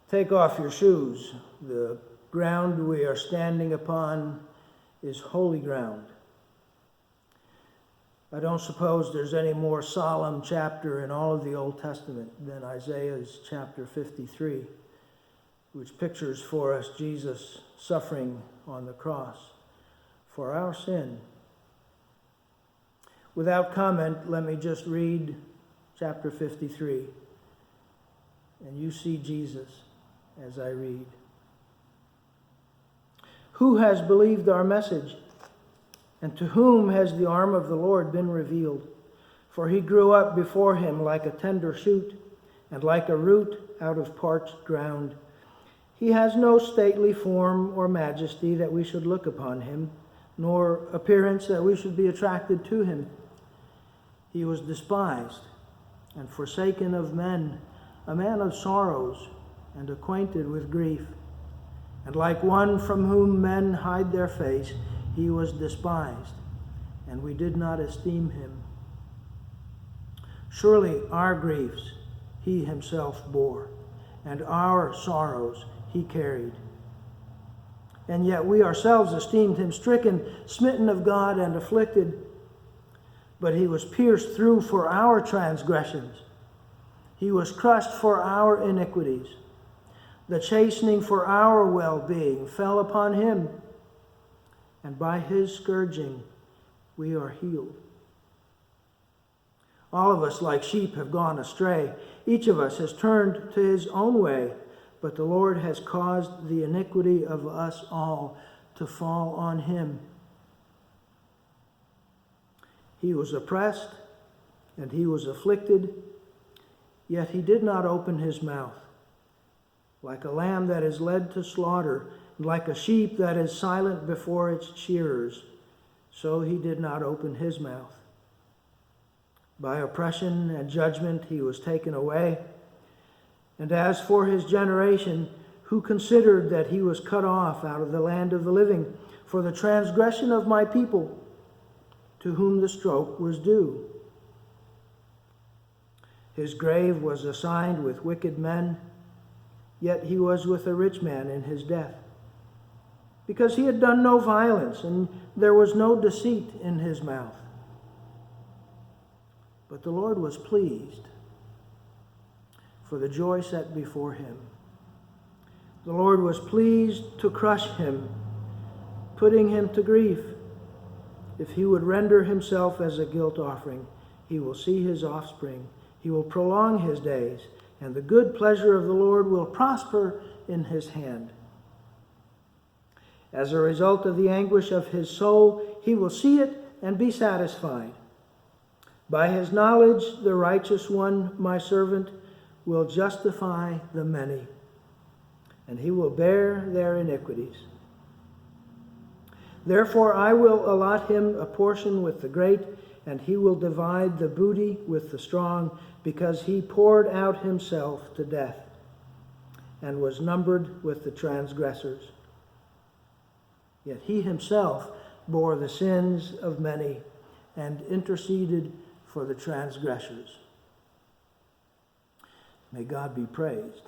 Take off your shoes. The ground we are standing upon is holy ground. I don't suppose there's any more solemn chapter in all of the Old Testament than Isaiah's chapter 53, which pictures for us Jesus suffering on the cross for our sin. Without comment, let me just read chapter 53, and you see Jesus as I read. Who has believed our message? And to whom has the arm of the Lord been revealed? For he grew up before him like a tender shoot, and like a root out of parched ground. He has no stately form or majesty that we should look upon him, nor appearance that we should be attracted to him. He was despised and forsaken of men, a man of sorrows and acquainted with grief. And like one from whom men hide their face, he was despised, and we did not esteem him. Surely our griefs he himself bore, and our sorrows he carried. And yet we ourselves esteemed him stricken, smitten of God, and afflicted. But he was pierced through for our transgressions. He was crushed for our iniquities. The chastening for our well-being fell upon him, and by his scourging we are healed. All of us, like sheep, have gone astray. Each of us has turned to his own way, but the Lord has caused the iniquity of us all to fall on him. He was oppressed and he was afflicted, yet he did not open his mouth. Like a lamb that is led to slaughter, like a sheep that is silent before its shearers, so he did not open his mouth. By oppression and judgment he was taken away. And as for his generation, who considered that he was cut off out of the land of the living for the transgression of my people, to whom the stroke was due. His grave was assigned with wicked men, yet he was with a rich man in his death, because he had done no violence, and there was no deceit in his mouth. But the Lord was pleased for the joy set before him. The Lord was pleased to crush him, putting him to grief. If he would render himself as a guilt offering, he will see his offspring. He will prolong his days, and the good pleasure of the Lord will prosper in his hand. As a result of the anguish of his soul, he will see it and be satisfied. By his knowledge, the righteous one, my servant, will justify the many, and he will bear their iniquities. Therefore I will allot him a portion with the great, and he will divide the booty with the strong, because he poured out himself to death and was numbered with the transgressors. Yet he himself bore the sins of many and interceded for the transgressors. May God be praised.